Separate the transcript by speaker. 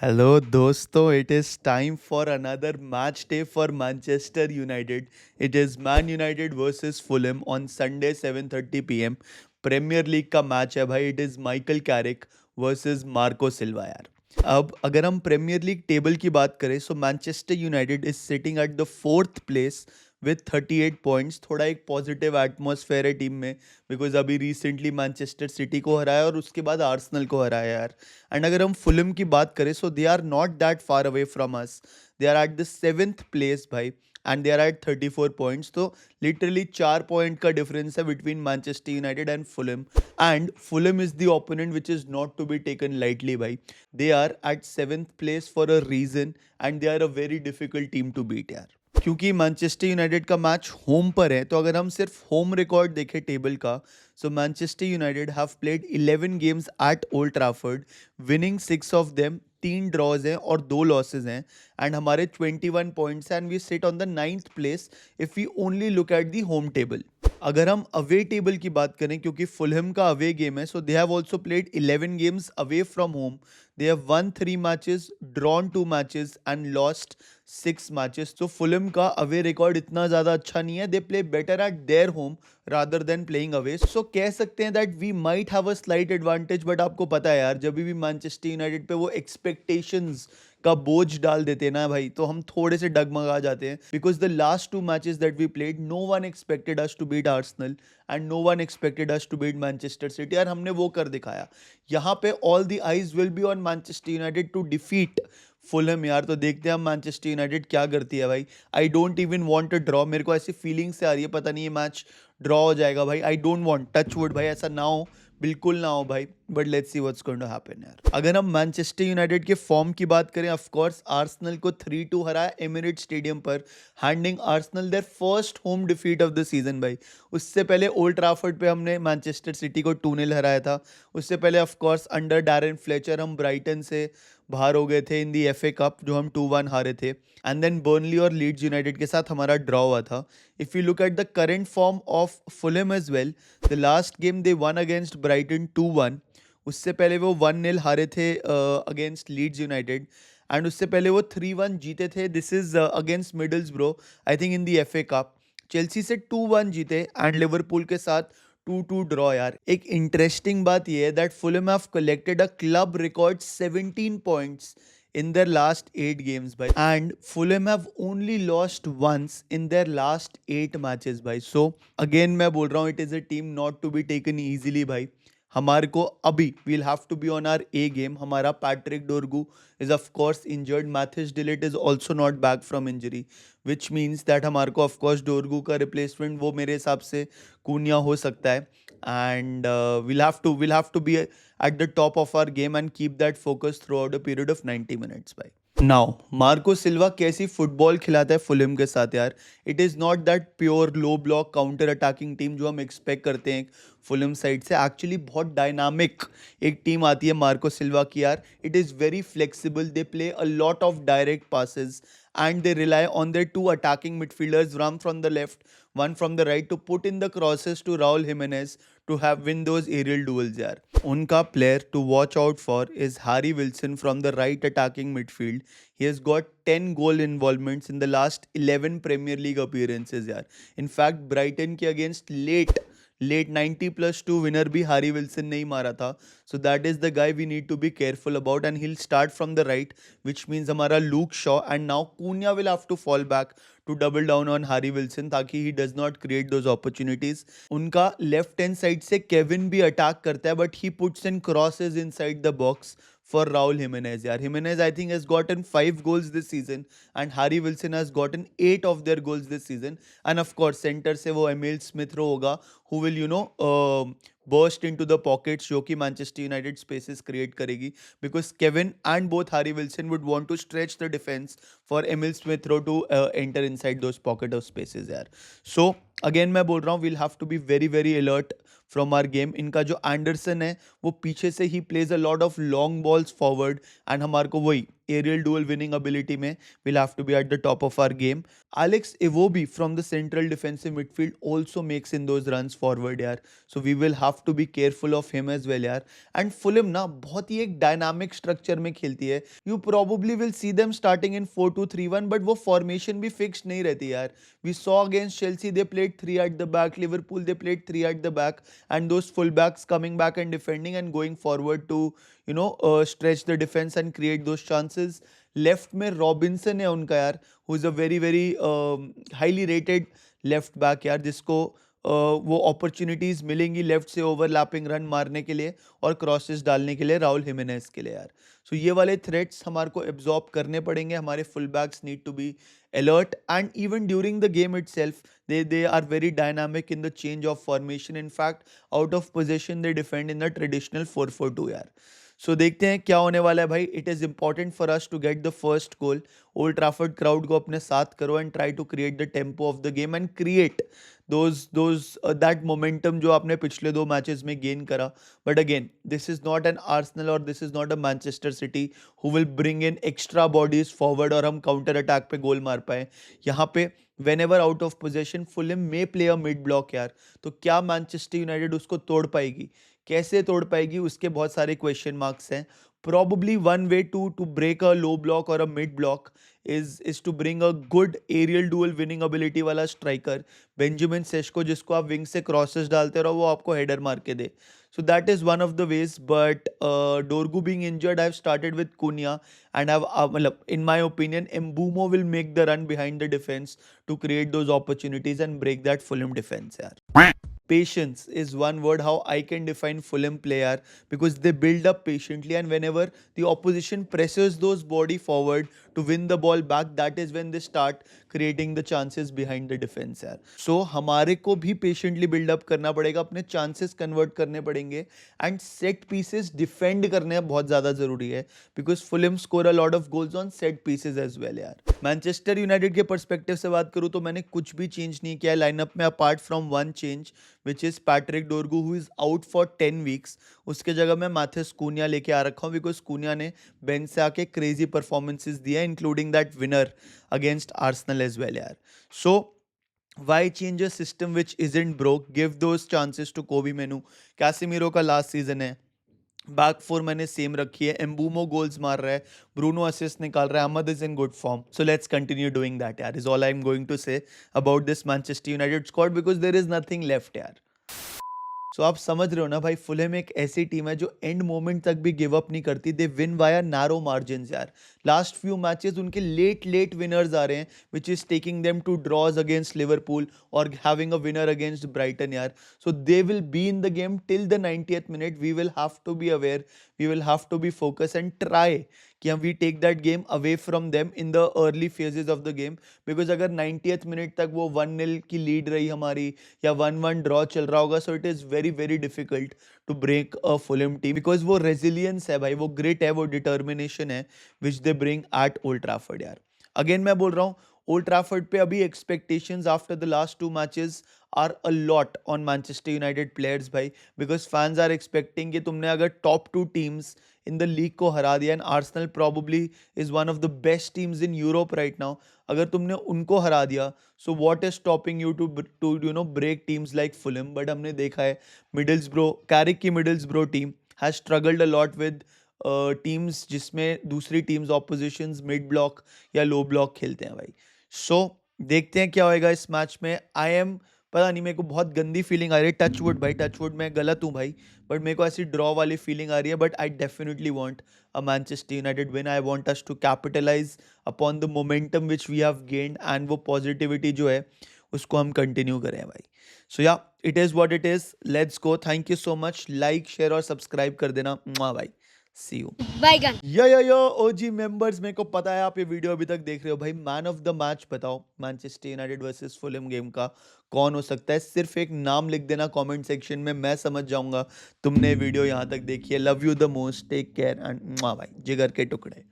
Speaker 1: Hello दोस्तों, it is time for another match day for Manchester United. It is Man United versus Fulham on Sunday 7:30 PM. Premier League का मैच है भाई. It is Michael Carrick versus Marco Silva यार. अब अगर हम premiere league table की बात करें so Manchester United is sitting at the fourth place with 38 points. थोड़ा एक पॉजिटिव एटमॉस्फेयर है टीम में बिकॉज अभी रिसेंटली मैनचेस्टर सिटी को हराया और उसके बाद आर्सेनल को हराया यार. एंड अगर हम फुलम की बात करें so they are not that far away from us. They are at the seventh place भाई. And they are at 34 points. तो लिटरली 4 पॉइंट का डिफरेंस है between Manchester United and Fulham. And Fulham is the opponent which is not to be taken lightly भाई. They are at seventh place for a reason and they are a very difficult team to beat यार. क्योंकि Manchester United का match home पर है तो अगर हम सिर्फ होम रिकॉर्ड देखें टेबल का so Manchester United have played 11 games at Old Trafford, winning 6 of them. 3 draws हैं और 2 लॉसेज हैं. एंड हमारे 21 points and we sit on the 9th place if we only look at the home table. अगर हम away table की बात करें क्योंकि फुलहम का अवे गेम है so they have also played 11 games away from home. They have won 3 matches, drawn 2 matches and lost 6 matches. तो Fulham का अवे रिकॉर्ड इतना ज़्यादा अच्छा नहीं है. They play better at their home rather than playing away. So कह सकते हैं that we might have a slight advantage. But आपको पता है यार, जब भी मैनचेस्टर यूनाइटेड पे वो एक्सपेक्टेशंस का बोझ डाल देते हैं ना भाई तो हम थोड़े से डगमगा जाते हैं. Because the last 2 matches that we played no one expected us to beat Arsenal and no one expected us to beat Manchester City. यार हमने वो कर दिखाया. यहाँ पे all the eyes will be on Manchester United to defeat Fulham यार. तो देखते हैं हम मैनचेस्टर यूनाइटेड क्या करती है भाई. I don't even want a draw. मेरे को ऐसी फीलिंग से आ रही है पता नहीं ये मैच ड्रॉ हो जाएगा भाई. I don't want, touch wood भाई, ऐसा ना हो, बिल्कुल ना हो भाई. But let's see what's going to happen यार. अगर हम मैनचेस्टर यूनाइटेड के फॉर्म की बात करें ऑफ कोर्स आर्सेनल को 3-2 हराया एमिरेट्स स्टेडियम पर, handing Arsenal their first home defeat of the season भाई. उससे पहले ओल्ड ट्रैफर्ड पे हमने मैनचेस्टर सिटी को 2-0 हराया था. उससे पहले of course under Darren Fletcher हम ब्राइटन से बाहर हो गए थे इन दी एफए कप जो हम 2-1 हारे थे. एंड देन बर्नली और लीड्स यूनाइटेड के साथ हमारा ड्रॉ हुआ था. If you look at the current form of Fulham as well, the last game they won against Brighton 2-1. उससे पहले वो 1-0 हारे थे अगेंस्ट लीड्स यूनाइटेड. एंड उससे पहले वो 3-1 जीते थे. This is against middles bro, I think in the FA cup. Chelsea से 2-1 जीते एंड लिवरपूल के साथ 2-2 ड्रॉ यार. एक इंटरेस्टिंग बात यह है that Fulham have collected a club record 17 points in their last 8 games bhai, and Fulham have only lost once in their last 8 matches bhai. So again मैं बोल रहा हूँ it is a team not to be taken easily भाई. हमारे को अभी we'll have to be on our A game. हमारा Patrick डोरगू is of course injured. Mathis delete is also not back from injury, which means that हमारे को of course डोरगू का replacement वो मेरे हिसाब से कूनिया हो सकता है. And we'll have to be at the top of our game and keep that focus throughout a period of 90 minutes भाई. नाउ मार्को सिल्वा कैसी फुटबॉल खिलाता है फुलहम के साथ यार. It is not that pure low block counter attacking team जो हम expect करते हैं फुलहम साइड से. एक्चुअली बहुत डायनामिक एक टीम आती है मार्को सिल्वा की यार. It is very flexible. They play a lot of direct passes and they rely on their two attacking midfielders, one from the left, one from the right, to put in the crosses to Raul Jimenez to have win those aerial duels यार. उनका player to watch out for is Harry Wilson from the right attacking midfield. He has got 10 goal involvements in the last 11 Premier League appearances यार. In fact Brighton के against late 90+2 winner भी हारी Wilson ने ही मारा था. So that is the guy we need to be careful about and he'll start from the right, which means हमारा Luke Shaw and now Cunha will have to fall back to double down on हारी Wilson ताकि he does not create those opportunities. उनका left hand side से Kevin भी attack करता है but he puts in crosses inside the box for Raul Jimenez यार. Jimenez I think has gotten 5 goals this season and Harry Wilson has gotten 8 of their goals this season. And of course center से वो Emil Smith Rowe होगा who will burst into the pockets जो कि Manchester United spaces create करेगी because Kevin and both Harry Wilson would want to stretch the defense for Emil Smith Rowe to enter inside those pocket of spaces यार. So again मैं बोल रहा हूँ we'll have to be very very alert from our game. इनका जो Anderson है वो पीछे से ही plays a lot of long balls forward and हमारे को वही एरियल डुअल विनिंग एबिलिटी में will have to be at the top of our game. Alex Iwobi from the central defensive midfield also makes in those runs forward यार. So we will have to be careful of him as well यार. And Fulham ना बहुत ही एक dynamic structure में खेलती है. You probably will see them starting in 4-2-3-1 but वो formation भी फिक्स नहीं रहती यार. We saw against Chelsea they played 3 at the back, Liverpool they played 3 at the back, and those fullbacks coming back and defending and going forward to stretch the defense and create those chances. Left में Robinson है उनका यार, who is a very very highly rated left back यार, जिसको वो opportunities मिलेंगी left से overlapping run मारने के लिए और क्रॉसेस डालने के लिए राहुल हिमेनेस के लिए यार. सो ये वाले थ्रेट्स हमारे को एब्जॉर्ब करने पड़ेंगे. हमारे full backs need to be alert and even during the game itself they are very dynamic in the change of formation. In fact out of possession they defend in the traditional 4-4-2 यार. सो देखते हैं क्या होने वाला है भाई. It is important for us to get the first goal. Old Trafford crowd को अपने साथ करो and try to create the tempo of the game and create those that momentum जो आपने पिछले 2 मैचेस में गेन करा. But again this is not an Arsenal और this is not a Manchester City who will bring in extra bodies forward और हम counter attack पे गोल मार पाए. यहाँ पे whenever out of possession Fulham may play a mid block यार, तो क्या मैनचेस्टर यूनाइटेड उसको तोड़ पाएगी, कैसे तोड़ पाएगी, उसके बहुत सारे क्वेश्चन मार्क्स हैं. Probably one way to break a low block or a mid block is to bring a good aerial duel winning ability वाला स्ट्राइकर बेंजामिन सेस्को, जिसको आप विंग से क्रॉसेस डालते रहो वो आपको हेडर मार के दे. So that is one of the ways. But Dorgu being injured, I've started with Cunha and in my opinion, Mbumo will make the run behind the defense to create those opportunities and break that Fulham defense यार. Patience is one word how I can define Fulham player, because they build up patiently and whenever the opposition presses those body forward to win the ball back, that is when they start creating the chances behind the defense यार. So हमारे को भी patiently build up करना पड़ेगा, अपने chances convert करने पड़ेंगे and set pieces defend करने बहुत ज़्यादा ज़रूरी है, because Fulham score a lot of goals on set pieces as well यार. मैनचेस्टर यूनाइटेड के पर्सपेक्टिव से बात करूँ तो मैंने कुछ भी चेंज नहीं किया है लाइनअप में, apart from one change which is Patrick डोरगू who is out for 10 weeks. उसके जगह मैं मैथ्यूस कूनिया लेके आ रखा हूँ, बिकॉज कूनिया ने बेंच से आके क्रेजी परफॉर्मेंसेज दिया, including that winner against Arsenal as well यार. सो why change a system which isn't broke? Give those chances to Kobe Menu. Casemiro का लास्ट सीजन है, बैक फोर मैंने सेम रखी है, एम्बूमो गोल्स मार रहा है, ब्रूनो असिस्ट निकाल रहा है, Amad is in good form. So let's continue doing that यार, is all I am going to say about this Manchester United squad, because there is nothing left यार. सो आप समझ रहे हो ना भाई, फुलहम एक ऐसी टीम है जो एंड मोमेंट तक भी गिव अप नहीं करती. They win via narrow margins यार. लास्ट फ्यू मैचेस उनके लेट विनर्स आ रहे हैं, which is taking them to draws against Liverpool और having a winner against Brighton यार. So they will be in the game till the 90th minute. We will have to be aware, we will have to be focus and try कि हम we take that game away from them in the early phases of the game. Because अगर 90th minute तक वो 1-0 की lead रही हमारी या 1-1 draw चल रहा होगा, so it is very very difficult to break a Fulham team, because वो रेजिलियंस है भाई, वो ग्रिट है, वो डिटर्मिनेशन है which they bring at Old Trafford यार. अगेन मैं बोल रहा हूँ, ओल्ड ट्रैफर्ड पे अभी expectations after the last 2 matches are a lot on Manchester United players भाई, बिकॉज फैंस आर एक्सपेक्टिंग कि तुमने अगर top 2 teams in the league को हरा दिया, and Arsenal probably is one of the best teams in Europe right now, अगर तुमने उनको हरा दिया, so what is stopping you to break teams like Fulham. But हमने देखा है मिडल्सब्रो, कैरिक की Middlesbrough team has struggled a lot with teams जिसमें दूसरी टीम्स ऑपोजिशंस मिड ब्लॉक या लो ब्लॉक खेलते हैं भाई. सो देखते हैं क्या होएगा इस मैच में. आई एम पता नहीं, मेरे को बहुत गंदी फीलिंग आ रही है. टचवुड भाई, टचवुड मैं गलत हूँ भाई, बट मेरे को ऐसी ड्रॉ वाली फीलिंग आ रही है. But I definitely want a Manchester United win. I want us to capitalise upon the momentum which we have gained, and वो पॉजिटिविटी जो है उसको हम कंटिन्यू करें भाई. So ya it is what it is. Let's go. Thank you so much. Like share और subscribe कर देना भाई. See you.
Speaker 2: बैगन
Speaker 1: यो ओजी मेंबर्स, मेरे को पता है आप ये वीडियो अभी तक देख रहे हो भाई. मैन ऑफ द मैच बताओ Manchester United versus Fulham game का कौन हो सकता है. सिर्फ एक नाम लिख देना कमेंट सेक्शन में, मैं समझ जाऊंगा तुमने वीडियो यहाँ तक देखी है. Love you the most, take care and भाई जिगर के टुकड़े.